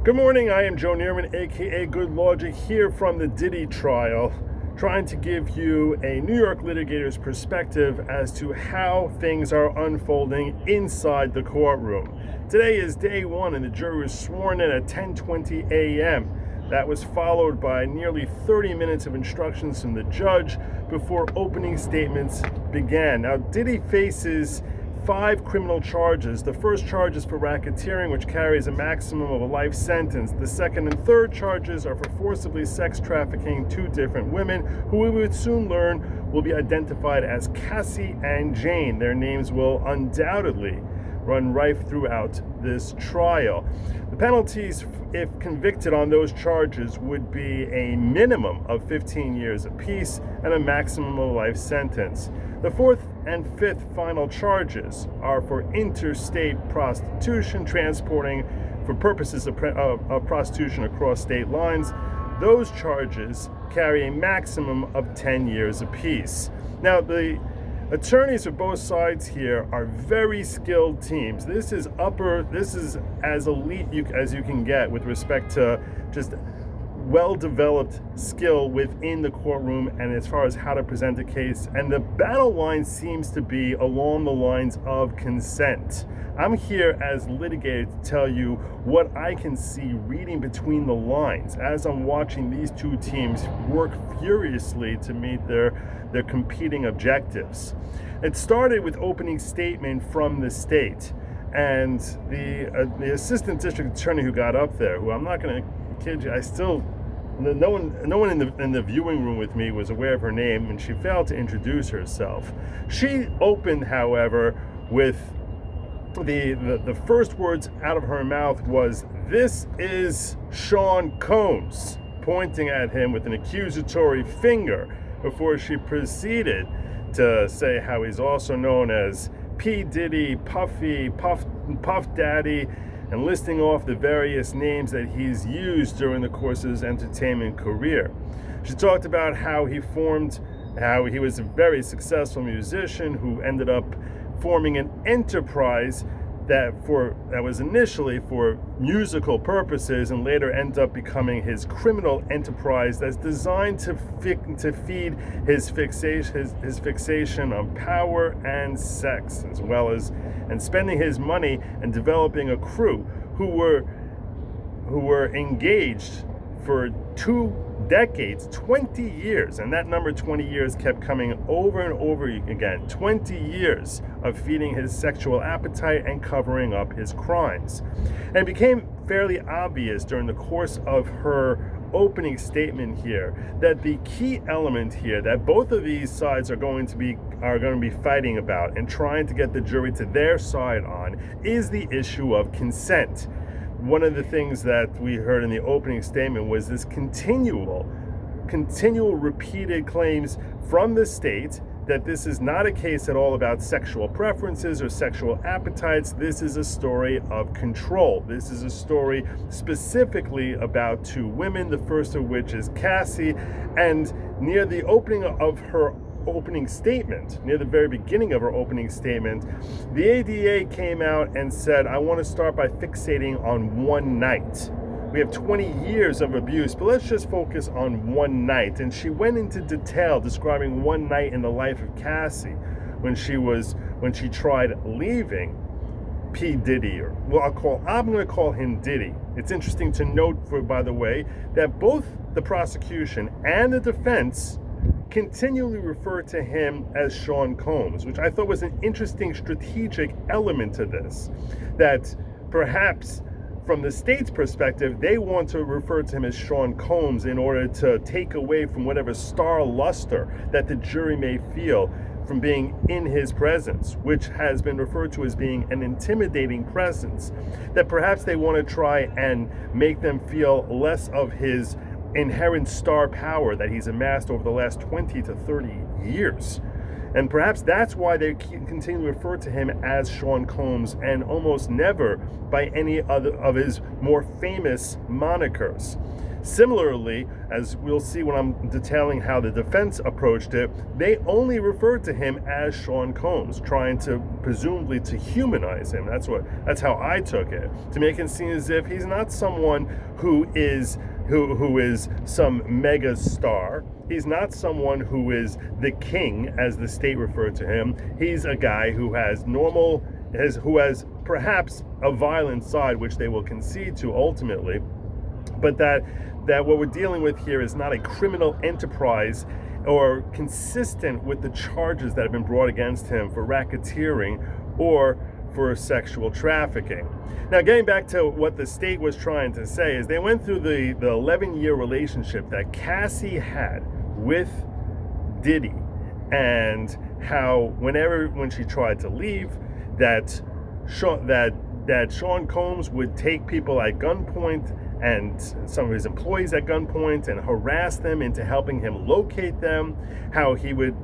Good morning, I am Joe Neerman, aka Good Logic, here from the Diddy trial, trying to give you a New York litigator's perspective as to how things are unfolding inside the courtroom. Today is day one and the jury was sworn in at 10:20 a.m. That was followed by nearly 30 minutes of instructions from the judge before opening statements began. Now, Diddy faces 5 criminal charges. The first charge is for racketeering, which carries a maximum of a life sentence. The second and third charges are for forcibly sex trafficking 2 different women, who we would soon learn will be identified as Cassie and Jane. Their names will undoubtedly run rife throughout this trial. The penalties, if convicted on those charges, would be a minimum of 15 years apiece and a maximum of life sentence. The fourth and fifth final charges are for interstate prostitution, transporting for purposes of prostitution across state lines. Those charges carry a maximum of 10 years apiece. Now, the attorneys of both sides here are very skilled teams. This is as elite as you can get with respect to just well-developed skill within the courtroom and as far as how to present a case. And the battle line seems to be along the lines of consent. I'm here as litigator to tell you what I can see reading between the lines as I'm watching these two teams work furiously to meet their competing objectives. It started with opening statement from the state, and the assistant district attorney who got up there, who I'm not going to kid you, no one in the viewing room with me was aware of her name, and she failed to introduce herself. She opened, however, with the first words out of her mouth was, "This is Sean Combs," pointing at him with an accusatory finger, before she proceeded to say how he's also known as P. Diddy, Puffy, Puff Daddy, and listing off the various names that he's used during the course of his entertainment career. She talked about how he was a very successful musician who ended up forming an enterprise that was initially for musical purposes and later ended up becoming his criminal enterprise that's designed to feed his fixation on power and sex, as well as spending his money and developing a crew who were engaged for 2 decades, 20 years, and that number 20 years kept coming over and over again. 20 years of feeding his sexual appetite and covering up his crimes. And it became fairly obvious during the course of her opening statement here that the key element here that both of these sides are going to be fighting about and trying to get the jury to their side on is the issue of consent. One of the things that we heard in the opening statement was this continual repeated claims from the state that this is not a case at all about sexual preferences or sexual appetites. This is a story of control. This is a story specifically about 2 women, the first of which is Cassie. And near the opening of her opening statement, near the very beginning of her opening statement, the ADA came out and said, "I want to start by fixating on one night. We have 20 years of abuse, but let's just focus on one night." And she went into detail describing one night in the life of Cassie when she tried leaving P. Diddy, I'm going to call him Diddy. It's interesting to note, by the way, that both the prosecution and the defense continually refer to him as Sean Combs, which I thought was an interesting strategic element to this, that perhaps from the state's perspective, they want to refer to him as Sean Combs in order to take away from whatever star luster that the jury may feel from being in his presence, which has been referred to as being an intimidating presence, that perhaps they want to try and make them feel less of his inherent star power that he's amassed over the last 20 to 30 years. And perhaps that's why they continue to refer to him as Sean Combs and almost never by any other of his more famous monikers. Similarly, as we'll see when I'm detailing how the defense approached it, they only referred to him as Sean Combs, trying to presumably to humanize him. That's how I took it, to make it seem as if he's not someone who is some mega star. He's not someone who is the king, as the state referred to him. He's a guy who has perhaps a violent side, which they will concede to ultimately, but that what we're dealing with here is not a criminal enterprise or consistent with the charges that have been brought against him for racketeering or for sexual trafficking. Now, getting back to what the state was trying to say is they went through the 11-year relationship that Cassie had with Diddy, and how when she tried to leave, that Sean Combs would take people at gunpoint and some of his employees at gunpoint and harass them into helping him locate them, how he would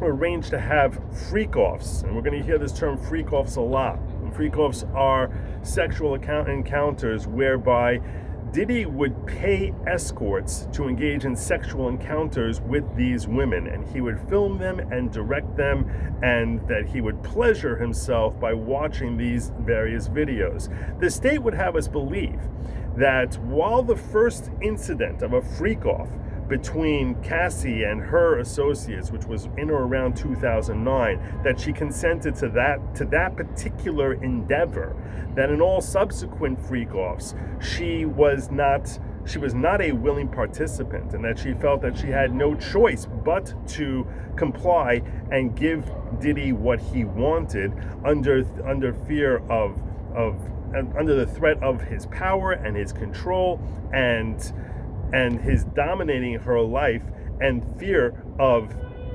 arrange to have freakoffs, and we're going to hear this term freakoffs a lot. And freakoffs are sexual encounters whereby Diddy would pay escorts to engage in sexual encounters with these women, and he would film them and direct them, and that he would pleasure himself by watching these various videos. The state would have us believe that while the first incident of a freak-off between Cassie and her associates, which was in or around 2009, that she consented to that particular endeavor, that in all subsequent freak-offs, she was not a willing participant, and that she felt that she had no choice but to comply and give Diddy what he wanted under fear of under the threat of his power and his control and his dominating her life, and fear of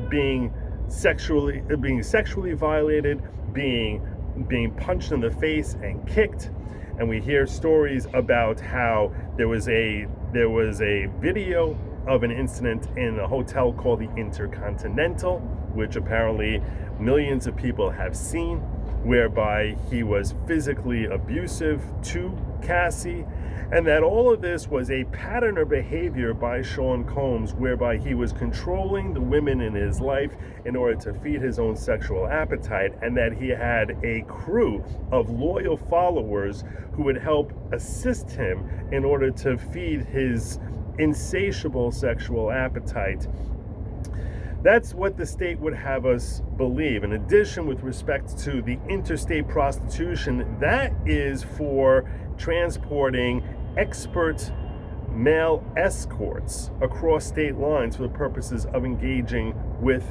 being sexually violated, being punched in the face and kicked. And we hear stories about how there was a video of an incident in a hotel called the Intercontinental, which apparently millions of people have seen, whereby he was physically abusive to Cassie, and that all of this was a pattern of behavior by Sean Combs, whereby he was controlling the women in his life in order to feed his own sexual appetite, and that he had a crew of loyal followers who would help assist him in order to feed his insatiable sexual appetite. That's what the state would have us believe. In addition, with respect to the interstate prostitution, that is for transporting expert male escorts across state lines for the purposes of engaging with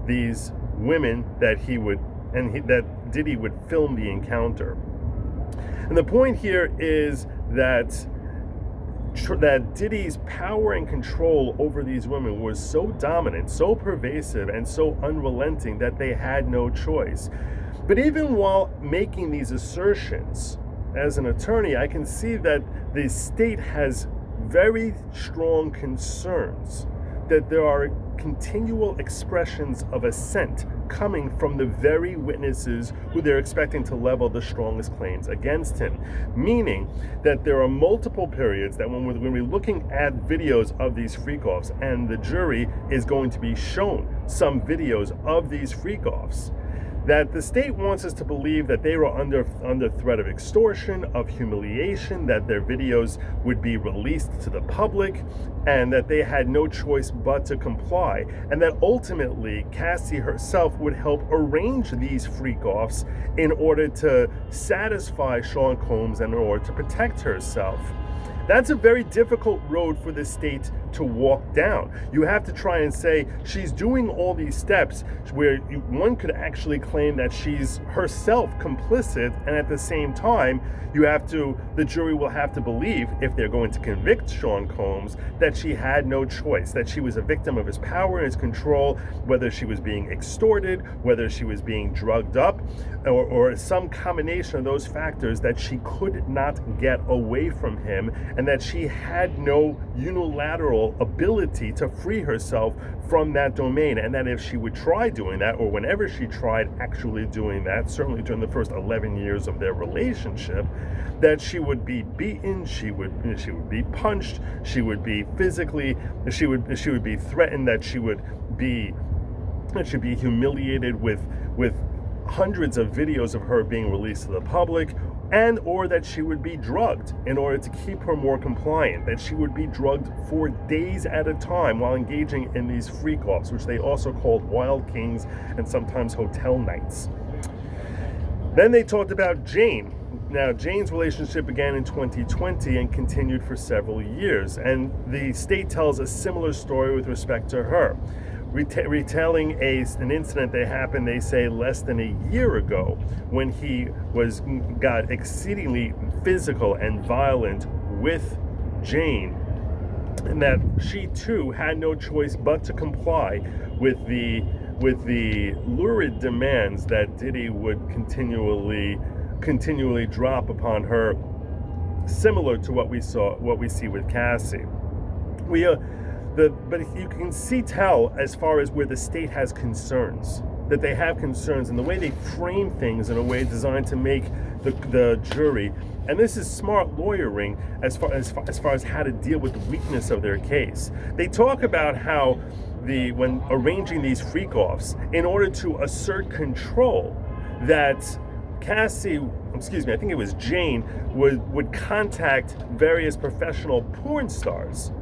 these women that that Diddy would film the encounter. And the point here is that Diddy's power and control over these women was so dominant, so pervasive, and so unrelenting that they had no choice. But even while making these assertions, as an attorney, I can see that the state has very strong concerns that there are continual expressions of assent coming from the very witnesses who they're expecting to level the strongest claims against him. Meaning that there are multiple periods that when we're looking at videos of these freak-offs, and the jury is going to be shown some videos of these freak-offs, that the state wants us to believe that they were under threat of extortion, of humiliation, that their videos would be released to the public, and that they had no choice but to comply, and that ultimately Cassie herself would help arrange these freak-offs in order to satisfy Sean Combs and in order to protect herself. That's a very difficult road for the state to walk down. You have to try and say she's doing all these steps where one could actually claim that she's herself complicit, and at the same time the jury will have to believe, if they're going to convict Sean Combs, that she had no choice, that she was a victim of his power and his control, whether she was being extorted, whether she was being drugged up, or some combination of those factors, that she could not get away from him, and that she had no unilateral actual ability to free herself from that domain, and that if she would try doing that, or whenever she tried actually doing that, certainly during the first 11 years of their relationship, that she would be beaten, she would be punched, she would be physically, she would be threatened, that she would be humiliated with hundreds of videos of her being released to the public, and or that she would be drugged in order to keep her more compliant, that she would be drugged for days at a time while engaging in these freak-offs, which they also called wild kings and sometimes hotel nights. Then they talked about Jane. Now, Jane's relationship began in 2020 and continued for several years, and the state tells a similar story with respect to her. Retelling an incident that happened, they say, less than a year ago, when he got exceedingly physical and violent with Jane, and that she too had no choice but to comply with the lurid demands that Diddy would continually drop upon her, similar to what we see with Cassie. But you can tell as far as where the state has concerns, that they have concerns, and the way they frame things in a way designed to make the jury, and this is smart lawyering as far as how to deal with the weakness of their case. They talk about how when arranging these freak-offs, in order to assert control, that I think it was Jane, would contact various professional porn stars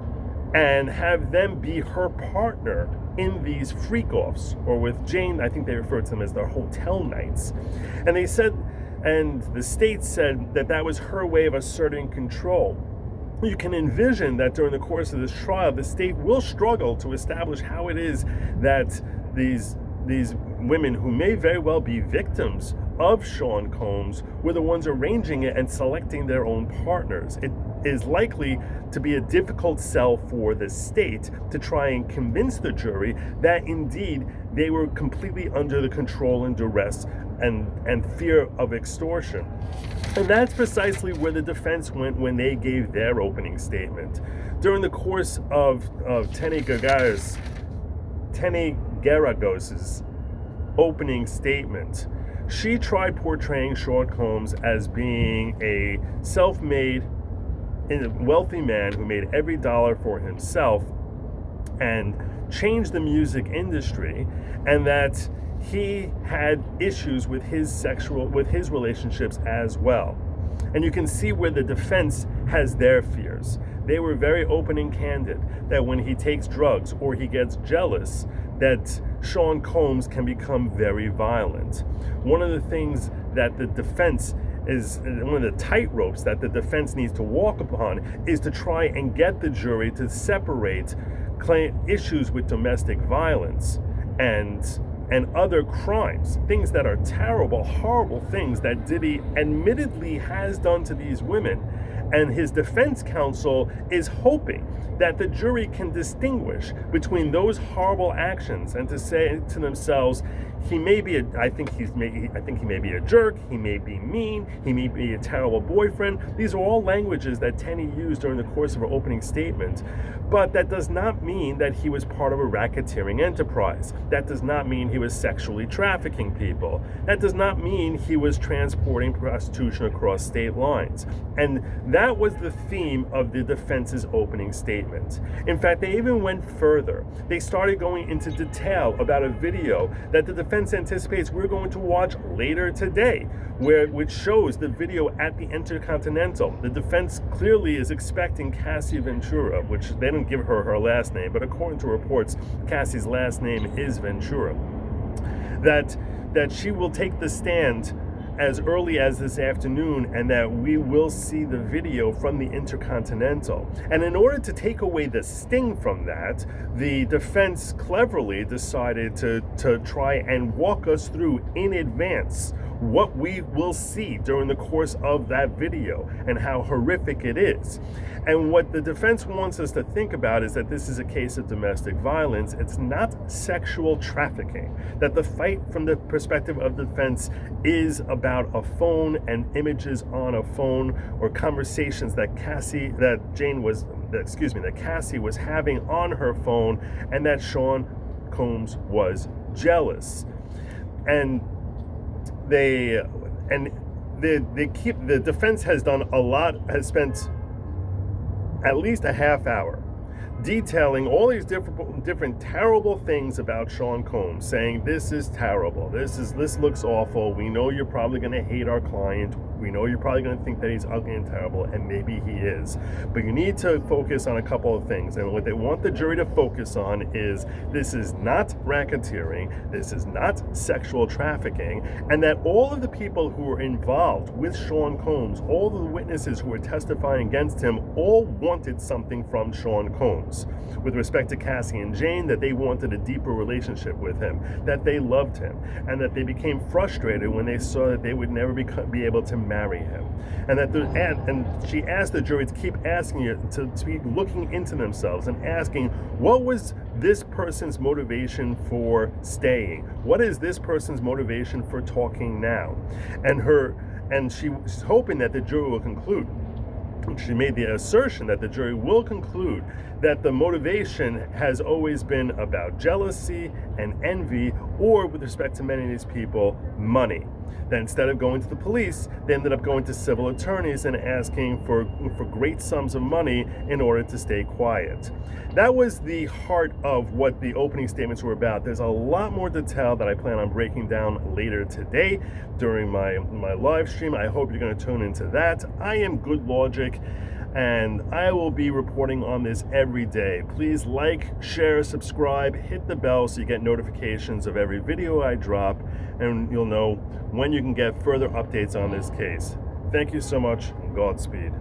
and have them be her partner in these freak-offs, or with Jane, I think they refer to them as their hotel nights. And they said, and the state said that was her way of asserting control. You can envision that during the course of this trial, the state will struggle to establish how it is that these women, who may very well be victims of Sean Combs, were the ones arranging it and selecting their own partners. It is likely to be a difficult sell for the state to try and convince the jury that indeed they were completely under the control and duress and fear of extortion. And that's precisely where the defense went when they gave their opening statement. During the course of Tene Garagos's opening statement, she tried portraying Sean Combs as being a self-made, wealthy man who made every dollar for himself and changed the music industry, and that he had issues with his relationships as well. And you can see where the defense has their fears. They were very open and candid that when he takes drugs or he gets jealous, that Sean Combs can become very violent. One of the things that the defense one of the tightropes that the defense needs to walk upon is to try and get the jury to separate issues with domestic violence and other crimes, things that are terrible, horrible things that Diddy admittedly has done to these women. And his defense counsel is hoping that the jury can distinguish between those horrible actions and to say to themselves, I think he may be a jerk, he may be mean, he may be a terrible boyfriend. These are all languages that Tenney used during the course of her opening statement. But that does not mean that he was part of a racketeering enterprise. That does not mean he was sexually trafficking people. That does not mean he was transporting prostitution across state lines. And that was the theme of the defense's opening statement. In fact, they even went further. They started going into detail about a video that the defense anticipates we're going to watch later today, which shows the video at the Intercontinental. The defense clearly is expecting Cassie Ventura, which they don't give her last name, but according to reports, Cassie's last name is Ventura, that she will take the stand as early as this afternoon, and that we will see the video from the Intercontinental. And in order to take away the sting from that, the defense cleverly decided to try and walk us through in advance what we will see during the course of that video and how horrific it is. And what the defense wants us to think about is that this is a case of domestic violence. It's not sexual trafficking. That the fight from the perspective of the defense is about a phone and images on a phone, or conversations that Jane was that Cassie was having on her phone, and that Sean Combs was jealous. And the defense has spent at least a half hour detailing all these different terrible things about Sean Combs, saying this is terrible, this looks awful, we know you're probably going to hate our client, we know you're probably going to think that he's ugly and terrible, and maybe he is, but you need to focus on a couple of things. And what they want the jury to focus on is this is not racketeering, this is not sexual trafficking, and that all of the people who were involved with Sean Combs, all of the witnesses who were testifying against him, all wanted something from Sean Combs. With respect to Cassie and Jane, that they wanted a deeper relationship with him, that they loved him, and that they became frustrated when they saw that they would never be able to marry him. And that she asked the jury to keep asking you to be looking into themselves and asking, what was this person's motivation for staying? What is this person's motivation for talking now? And she was hoping that the jury will conclude. She made the assertion that the jury will conclude that the motivation has always been about jealousy and envy, or with respect to many of these people, money. That instead of going to the police, they ended up going to civil attorneys and asking for great sums of money in order to stay quiet. That was the heart of what the opening statements were about. There's a lot more detail that I plan on breaking down later today during my live stream. I hope you're going to tune into that. I am Good Logic, and I will be reporting on this every day. Please like, share, subscribe, hit the bell so you get notifications of every video I drop, and you'll know when you can get further updates on this case. Thank you so much, and Godspeed.